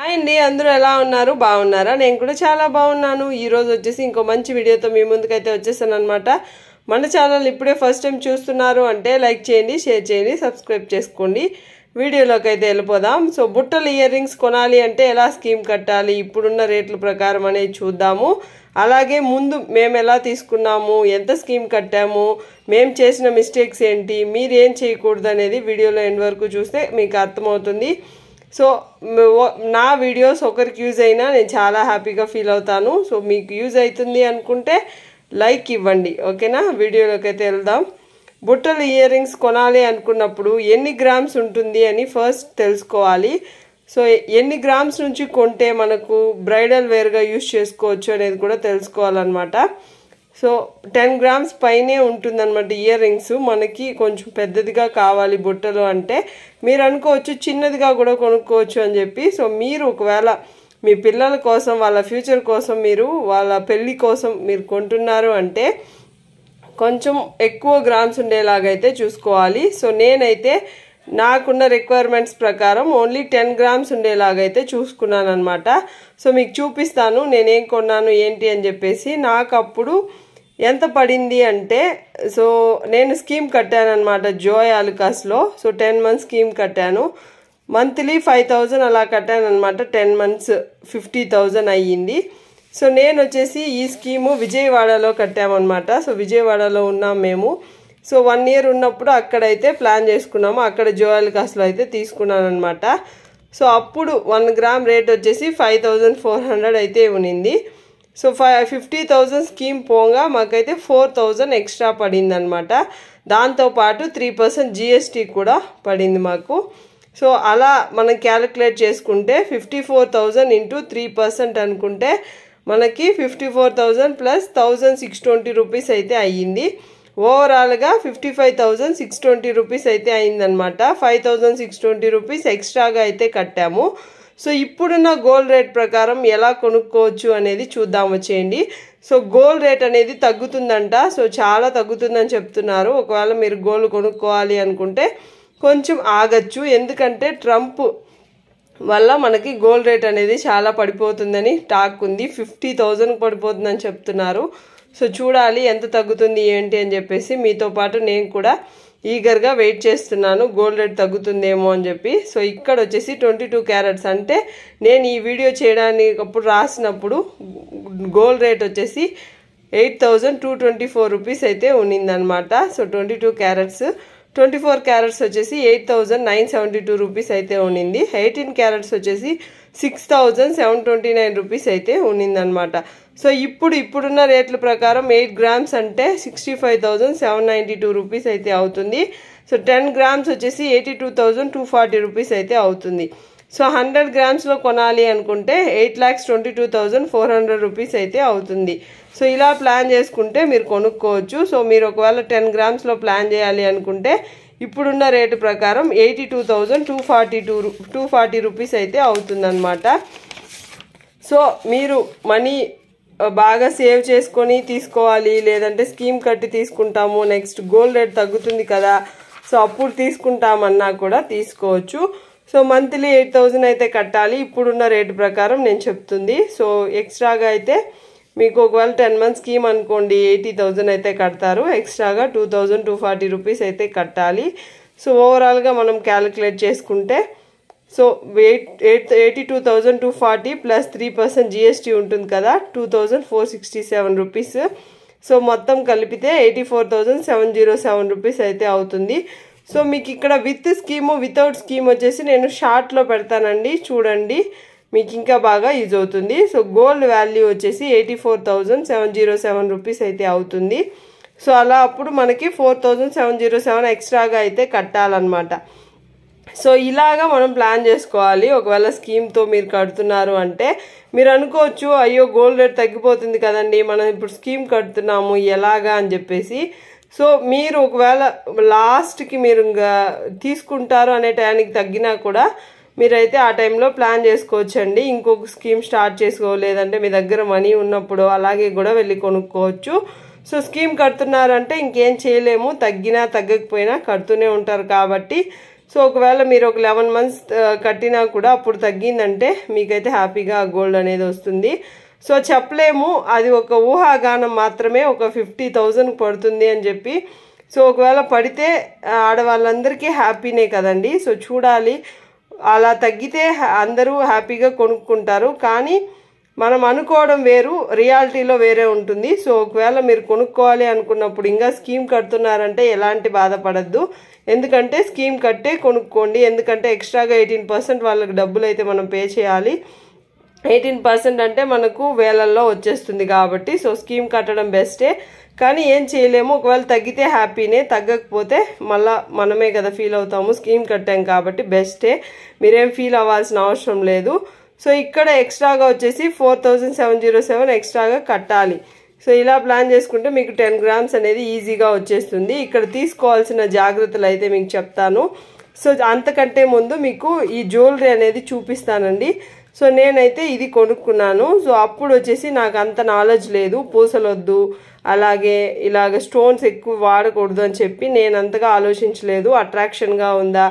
Hi అండి, అందరూ ఎలా ఉన్నారు? బాగున్నారా? నేను కూడా చాలా బాగున్నాను. ఈరోజు వచ్చేసి ఇంకో మంచి వీడియోతో మీ ముందుకైతే వచ్చేసాను అనమాట. మన ఛానల్ ఇప్పుడే ఫస్ట్ టైం చూస్తున్నారు అంటే లైక్ చేయండి, షేర్ చేయండి, సబ్స్క్రైబ్ చేసుకోండి. వీడియోలోకి అయితే వెళ్ళిపోదాం. సో బుట్టలు ఇయర్ రింగ్స్ కొనాలి అంటే ఎలా స్కీమ్ కట్టాలి, ఇప్పుడున్న రేట్ల ప్రకారం అనేది చూద్దాము. అలాగే ముందు మేము ఎలా తీసుకున్నాము, ఎంత స్కీమ్ కట్టాము, మేము చేసిన మిస్టేక్స్ ఏంటి, మీరు ఏం చేయకూడదు అనేది వీడియోలో ఎండ్ వరకు చూస్తే మీకు అర్థమవుతుంది. సో నా వీడియోస్ ఒకరికి యూజ్ అయినా నేను చాలా హ్యాపీగా ఫీల్ అవుతాను. సో మీకు యూజ్ అవుతుంది అనుకుంటే లైక్ ఇవ్వండి, ఓకేనా? వీడియోలోకి అయితే వెళ్దాం. బుట్టలు ఇయర్ రింగ్స్ కొనాలి అనుకున్నప్పుడు ఎన్ని గ్రామ్స్ ఉంటుంది అని ఫస్ట్ తెలుసుకోవాలి. సో ఎన్ని గ్రామ్స్ నుంచి కొంటే మనకు బ్రైడల్ వేర్గా యూజ్ చేసుకోవచ్చు అనేది కూడా తెలుసుకోవాలన్నమాట. సో 10 గ్రామ్స్ పైనే ఉంటుందన్నమాట ఇయర్ రింగ్స్. మనకి కొంచెం పెద్దదిగా కావాలి బుట్టలు అంటే మీరు అనుకోవచ్చు చిన్నదిగా కూడా కొనుక్కోవచ్చు అని చెప్పి. సో మీరు ఒకవేళ మీ పిల్లల కోసం, వాళ్ళ ఫ్యూచర్ కోసం, మీరు వాళ్ళ పెళ్ళి కోసం మీరు కొంటున్నారు అంటే కొంచెం ఎక్కువ గ్రామ్స్ ఉండేలాగైతే చూసుకోవాలి. సో నేనైతే నాకున్న రిక్వైర్మెంట్స్ ప్రకారం ఓన్లీ 10 గ్రామ్స్ ఉండేలాగైతే చూసుకున్నాను అనమాట. సో మీకు చూపిస్తాను నేనేం కొన్నాను ఏంటి అని చెప్పేసి. నాకు అప్పుడు ఎంత పడింది అంటే, సో నేను స్కీమ్ కట్టాను అనమాట జోయ్ ఆలుకాస్లో. సో 10 మంత్స్ స్కీమ్ కట్టాను. మంత్లీ 5000 అలా కట్టాను అనమాట. 10 మంత్స్ 50,000 అయ్యింది. సో నేను వచ్చేసి ఈ స్కీము విజయవాడలో కట్టామన్నమాట. సో విజయవాడలో ఉన్నాం మేము. సో 1 ఇయర్ ఉన్నప్పుడు అక్కడైతే ప్లాన్ చేసుకున్నాము. అక్కడ జోయ్ ఆలుకాస్లో అయితే తీసుకున్నాను అనమాట. సో అప్పుడు 1 గ్రామ్ రేట్ వచ్చేసి 5400 అయితే ఉనింది. సో 50,000 స్కీమ్ పోగా మాకైతే 4000 ఎక్స్ట్రా పడింది అనమాట. దాంతోపాటు 3% జిఎస్టీ కూడా పడింది మాకు. సో అలా మనం క్యాలిక్యులేట్ చేసుకుంటే 54,000 ఇంటూ 3% అనుకుంటే మనకి 54,000 ప్లస్ 1,620 రూపీస్ అయితే అయ్యింది. ఓవరాల్గా 55,620 రూపీస్ అయితే అయిందనమాట. 5,620 రూపీస్ ఎక్స్ట్రాగా అయితే కట్టాము. సో ఇప్పుడున్న గోల్డ్ రేట్ ప్రకారం ఎలా కొనుక్కోవచ్చు అనేది చూద్దాం వచ్చేయండి. సో గోల్డ్ రేట్ అనేది తగ్గుతుందంట. సో చాలా తగ్గుతుందని చెప్తున్నారు. ఒకవేళ మీరు గోల్డ్ కొనుక్కోవాలి అనుకుంటే కొంచెం ఆగచ్చు. ఎందుకంటే ట్రంప్ వల్ల మనకి గోల్డ్ రేట్ అనేది చాలా పడిపోతుందని టాక్ ఉంది. 50,000 పడిపోతుందని చెప్తున్నారు. సో చూడాలి ఎంత తగ్గుతుంది ఏంటి అని చెప్పేసి. మీతో పాటు నేను కూడా ఈగర్గా వెయిట్ చేస్తున్నాను గోల్డ్ రేట్ తగ్గుతుందేమో అని చెప్పి. సో ఇక్కడ వచ్చేసి 22 క్యారెట్స్ అంటే నేను ఈ వీడియో చేయడానికి అప్పుడు రాసినప్పుడు గోల్డ్ రేట్ వచ్చేసి 8,224 రూపీస్ అయితే ఉన్నిందనమాట. So 22 carrots. 24 క్యారెట్స్ వచ్చేసి 8,972 రూపీస్ అయితే ఉన్నింది. 18 క్యారెట్స్ వచ్చేసి 6,729 రూపీస్ అయితే ఉన్నిందనమాట. సో ఇప్పుడున్న రేట్ల ప్రకారం 8 గ్రామ్స్ అంటే 65,792 రూపీస్ అయితే అవుతుంది. సో 10 గ్రామ్స్ వచ్చేసి 82,240 రూపీస్ అయితే అవుతుంది. సో 100 గ్రామ్స్లో కొనాలి అనుకుంటే 8,22,400 రూపీస్ అయితే అవుతుంది. సో ఇలా ప్లాన్ చేసుకుంటే మీరు కొనుక్కోవచ్చు. సో మీరు ఒకవేళ 10 గ్రామ్స్లో ప్లాన్ చేయాలి అనుకుంటే ఇప్పుడున్న రేటు ప్రకారం 82,240 రూపీస్ అయితే అవుతుందన్నమాట. సో మీరు మనీ బాగా సేవ్ చేసుకొని తీసుకోవాలి, లేదంటే స్కీమ్ కట్టి తీసుకుంటాము, నెక్స్ట్ గోల్డ్ రేట్ తగ్గుతుంది కదా సో అప్పుడు తీసుకుంటామన్నా కూడా తీసుకోవచ్చు. సో మంత్లీ 8,000 అయితే కట్టాలి ఇప్పుడున్న రేటు ప్రకారం నేను చెప్తుంది. సో ఎక్స్ట్రాగా అయితే మీకు ఒకవేళ 10 మంత్స్ స్కీమ్ అనుకోండి 80,000 అయితే కడతారు. ఎక్స్ట్రాగా 2,240 రూపీస్ అయితే కట్టాలి. సో ఓవరాల్గా మనం క్యాలిక్యులేట్ చేసుకుంటే సో 82,240 ప్లస్ 3% జిఎస్టీ ఉంటుంది కదా 2,467 రూపీస్. సో మొత్తం కలిపితే 84,707 రూపీస్ అయితే అవుతుంది. సో మీకు ఇక్కడ విత్ స్కీము వితౌట్ స్కీమ్ వచ్చేసి నేను షార్ట్లో పెడతానండి, చూడండి మీకు ఇంకా బాగా యూజ్ అవుతుంది. సో గోల్డ్ వాల్యూ వచ్చేసి 84,707 రూపీస్ అయితే అవుతుంది. సో అలా అప్పుడు మనకి 4,707 ఎక్స్ట్రాగా అయితే కట్టాలన్నమాట. సో ఇలాగా మనం ప్లాన్ చేసుకోవాలి. ఒకవేళ స్కీమ్తో మీరు కడుతున్నారు అంటే మీరు అనుకోవచ్చు అయ్యో గోల్డ్ రేట్ తగ్గిపోతుంది కదండి, మనం ఇప్పుడు స్కీమ్ కడుతున్నాము ఎలాగా అని చెప్పేసి. సో మీరు ఒకవేళ లాస్ట్కి మీరు ఇంకా తీసుకుంటారు అనే టైంకి తగ్గినా కూడా మీరైతే ఆ టైంలో ప్లాన్ చేసుకోవచ్చండి. ఇంకొక స్కీమ్ స్టార్ట్ చేసుకోలేదంటే మీ దగ్గర మనీ ఉన్నప్పుడు అలాగే కూడా వెళ్ళి కొనుక్కోవచ్చు. సో స్కీమ్ కడుతున్నారంటే ఇంకేం చేయలేము, తగ్గినా తగ్గకపోయినా కడుతూనే ఉంటారు కాబట్టి సో ఒకవేళ మీరు ఒక 11 months కట్టినా కూడా అప్పుడు తగ్గిందంటే మీకైతే హ్యాపీగా గోల్డ్ అనేది వస్తుంది. సో చెప్పలేము, అది ఒక ఊహాగానం మాత్రమే. ఒక 50,000 పడుతుంది అని చెప్పి. సో ఒకవేళ పడితే ఆడవాళ్ళందరికీ హ్యాపీనే కదండి. సో చూడాలి, అలా తగ్గితే అందరూ హ్యాపీగా కొనుక్కుంటారు. కానీ మనం అనుకోవడం వేరు, రియాలిటీలో వేరే ఉంటుంది. సో ఒకవేళ మీరు కొనుక్కోవాలి అనుకున్నప్పుడు ఇంకా స్కీమ్ కడుతున్నారంటే ఎలాంటి బాధపడద్దు. ఎందుకంటే స్కీమ్ కట్టే కొనుక్కోండి. ఎందుకంటే ఎక్స్ట్రాగా 18% వాళ్ళకి డబ్బులు అయితే మనం పే చేయాలి. 18% అంటే మనకు వేలల్లో వచ్చేస్తుంది కాబట్టి సో స్కీమ్ కట్టడం బెస్టే. కానీ ఏం చేయలేము, ఒకవేళ తగ్గితే హ్యాపీనే, తగ్గకపోతే మళ్ళీ మనమే కదా ఫీల్ అవుతాము. స్కీమ్ కట్టాం కాబట్టి బెస్టే, మీరేం ఫీల్ అవ్వాల్సిన అవసరం లేదు. సో ఇక్కడ ఎక్స్ట్రాగా వచ్చేసి 4,707 ఎక్స్ట్రాగా కట్టాలి. సో ఇలా ప్లాన్ చేసుకుంటే మీకు 10 grams అనేది ఈజీగా వచ్చేస్తుంది. ఇక్కడ తీసుకోవాల్సిన జాగ్రత్తలు అయితే మీకు చెప్తాను. సో అంతకంటే ముందు మీకు ఈ జ్యువెలరీ అనేది చూపిస్తానండి. సో నేనైతే ఇది కొనుక్కున్నాను. సో అప్పుడు వచ్చేసి నాకు అంత నాలెడ్జ్ లేదు, పూసలు వద్దు అలాగే ఇలాగ స్టోన్స్ ఎక్కువ వాడకూడదు అని చెప్పి నేను అంతగా ఆలోచించలేదు. అట్రాక్షన్గా ఉందా,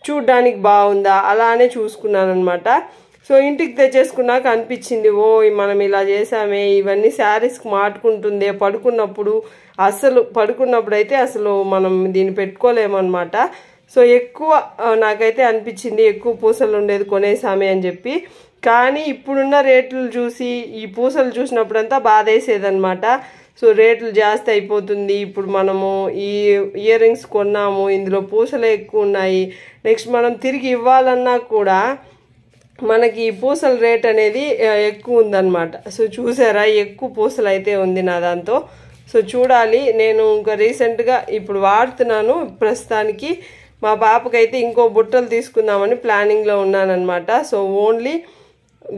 చూడ్డానికి బాగుందా అలానే చూసుకున్నాను అనమాట. సో ఇంటికి తెచ్చేసుకున్నాక అనిపించింది, ఓ మనం ఇలా చేసామే, ఇవన్నీ శారీస్కి మాటుకుంటుందే, పడుకున్నప్పుడు అయితే అసలు మనం దీన్ని పెట్టుకోలేమన్నమాట. సో ఎక్కువ నాకైతే అనిపించింది ఎక్కువ పూసలు ఉండేది కొనేసామే అని చెప్పి. కానీ ఇప్పుడున్న రేట్లు చూసి ఈ పూసలు చూసినప్పుడంతా బాధేసేదనమాట. సో రేట్లు జాస్తి అయిపోతుంది, ఇప్పుడు మనము ఈ ఇయర్ రింగ్స్ కొన్నాము, ఇందులో పూసలే ఎక్కువ ఉన్నాయి, నెక్స్ట్ మనం తిరిగి ఇవ్వాలన్నా కూడా మనకి ఈ పూసల రేట్ అనేది ఎక్కువ ఉందన్నమాట. సో చూసారా, ఎక్కువ పూసలు అయితే ఉంది నా దాంతో. సో చూడాలి, నేను ఇంకా రీసెంట్గా ఇప్పుడు వాడుతున్నాను ప్రస్తుతానికి. మా పాపకైతే ఇంకో బుట్టలు తీసుకుందామని ప్లానింగ్లో ఉన్నానన్నమాట. సో ఓన్లీ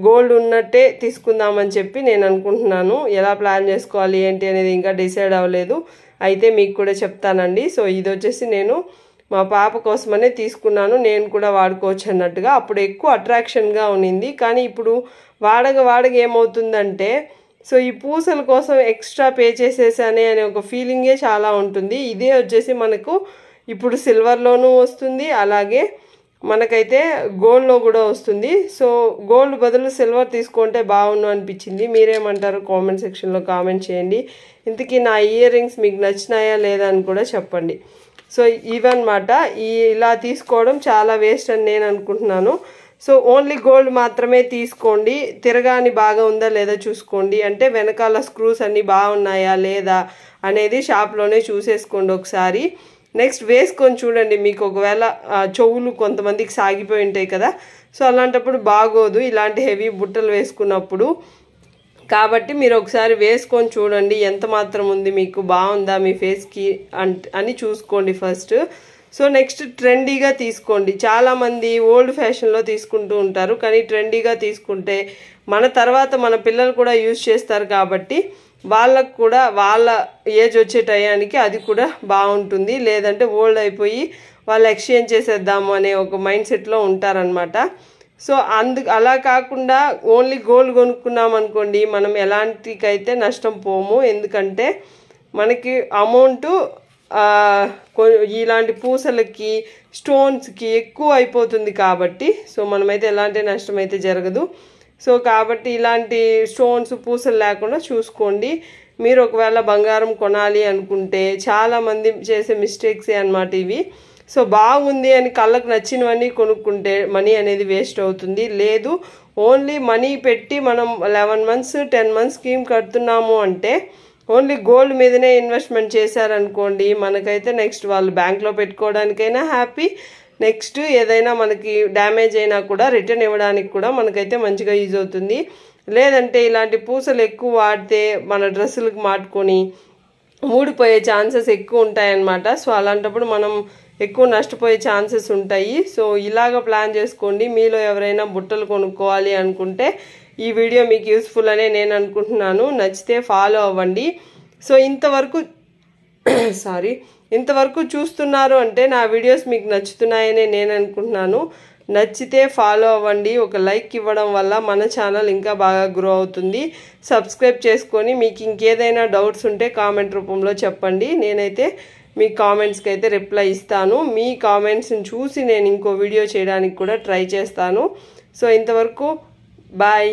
గోల్డ్ ఉన్నట్టే తీసుకుందామని చెప్పి నేను అనుకుంటున్నాను. ఎలా ప్లాన్ చేసుకోవాలి ఏంటి అనేది ఇంకా డిసైడ్ అవ్వలేదు, అయితే మీకు కూడా చెప్తానండి. సో ఇది వచ్చేసి నేను మా పాప కోసమనే తీసుకున్నాను, నేను కూడా వాడుకోవచ్చు అన్నట్టుగా. అప్పుడు ఎక్కువ అట్రాక్షన్గా ఉన్నింది, కానీ ఇప్పుడు వాడగా ఏమవుతుందంటే సో ఈ పూసల కోసం ఎక్స్ట్రా పే చేసేసానే అనే ఒక ఫీలింగే చాలా ఉంటుంది. ఇదే వచ్చేసి మనకు ఇప్పుడు సిల్వర్లోనూ వస్తుంది, అలాగే మనకైతే గోల్డ్లో కూడా వస్తుంది. సో గోల్డ్ బదులు సిల్వర్ తీసుకుంటే బాగుండు అనిపించింది. మీరేమంటారు కామెంట్ సెక్షన్లో కామెంట్ చేయండి. ఇంతకీ నా ఇయర్ రింగ్స్ మీకు నచ్చినాయా లేదా అని కూడా చెప్పండి. సో ఇవన్నమాట, ఇలా తీసుకోవడం చాలా వేస్ట్ అని నేను అనుకుంటున్నాను. సో ఓన్లీ గోల్డ్ మాత్రమే తీసుకోండి, తిరగాని బాగా ఉందా లేదా చూసుకోండి. అంటే వెనకాల స్క్రూస్ అన్నీ బాగున్నాయా లేదా అనేది షాప్లోనే చూసేసుకోండి ఒకసారి. నెక్స్ట్ వేసుకొని చూడండి, మీకు ఒకవేళ చెవులు కొంతమందికి సాగిపోయి ఉంటాయి కదా, సో అలాంటప్పుడు బాగోదు ఇలాంటి హెవీ బుట్టలు వేసుకున్నప్పుడు. కాబట్టి మీరు ఒకసారి వేసుకొని చూడండి ఎంత మాత్రం ఉంది, మీకు బాగుందా మీ ఫేస్కి అని చూసుకోండి ఫస్ట్. సో నెక్స్ట్ ట్రెండీగా తీసుకోండి. చాలామంది ఓల్డ్ ఫ్యాషన్లో తీసుకుంటూ ఉంటారు, కానీ ట్రెండీగా తీసుకుంటే మన తర్వాత మన పిల్లలు కూడా యూజ్ చేస్తారు కాబట్టి వాళ్ళకు కూడా వాళ్ళ ఏజ్ వచ్చే టయానికి అది కూడా బాగుంటుంది. లేదంటే ఓల్డ్ అయిపోయి వాళ్ళు ఎక్స్చేంజ్ చేసేద్దాము అనే ఒక మైండ్ సెట్లో ఉంటారనమాట. సో అలా కాకుండా ఓన్లీ గోల్డ్ కొనుక్కున్నాం అనుకోండి, మనం ఎలాంటికైతే నష్టం పోము. ఎందుకంటే మనకి అమౌంట్ ఇలాంటి పూసలకి స్టోన్స్కి ఎక్కువ అయిపోతుంది కాబట్టి సో మనమైతే ఎలాంటి నష్టం అయితే జరగదు. సో కాబట్టి ఇలాంటి స్టోన్స్ పూసలు లేకుండా చూసుకోండి. మీరు ఒకవేళ బంగారం కొనాలి అనుకుంటే చాలామంది చేసే మిస్టేక్సే అన్నమాట ఇవి. సో బాగుంది అని కళ్ళకు నచ్చినవన్నీ కొనుక్కుంటే మనీ అనేది వేస్ట్ అవుతుంది. లేదు, ఓన్లీ మనీ పెట్టి మనం 11 months 10 months స్కీమ్ కడుతున్నాము అంటే ఓన్లీ గోల్డ్ మీదనే ఇన్వెస్ట్మెంట్ చేశారనుకోండి, మనకైతే నెక్స్ట్ వాళ్ళు బ్యాంక్లో పెట్టుకోవడానికైనా హ్యాపీ, నెక్స్ట్ ఏదైనా మనకి డ్యామేజ్ అయినా కూడా రిటర్న్ ఇవ్వడానికి కూడా మనకైతే మంచిగా యూజ్ అవుతుంది. లేదంటే ఇలాంటి పూసలు ఎక్కువ వాడితే మన డ్రెస్సులకు మాటుకొని ఊడిపోయే ఛాన్సెస్ ఎక్కువ ఉంటాయన్నమాట. సో అలాంటప్పుడు మనం ఎక్కువ నష్టపోయే ఛాన్సెస్ ఉంటాయి. సో ఇలాగ ప్లాన్ చేసుకోండి. మీలో ఎవరైనా బుట్టలు కొనుక్కోవాలి అనుకుంటే ఈ వీడియో మీకు యూస్ఫుల్ అనే నేను అనుకుంటున్నాను. నచ్చితే ఫాలో అవ్వండి. సో ఇంతవరకు చూస్తున్నారు అంటే నా వీడియోస్ మీకు నచ్చుతున్నాయని నేను అనుకుంటున్నాను. నచ్చితే ఫాలో అవ్వండి. ఒక లైక్ ఇవ్వడం వల్ల మన ఛానల్ ఇంకా బాగా గ్రో అవుతుంది. సబ్స్క్రైబ్ చేసుకొని మీకు ఇంకేదైనా డౌట్స్ ఉంటే కామెంట్ రూపంలో చెప్పండి. నేనైతే మీ కామెంట్స్కి అయితే రిప్లై ఇస్తాను. మీ కామెంట్స్ని చూసి నేను ఇంకో వీడియో చేయడానికి కూడా ట్రై చేస్తాను. సో ఇంతవరకు బాయ్.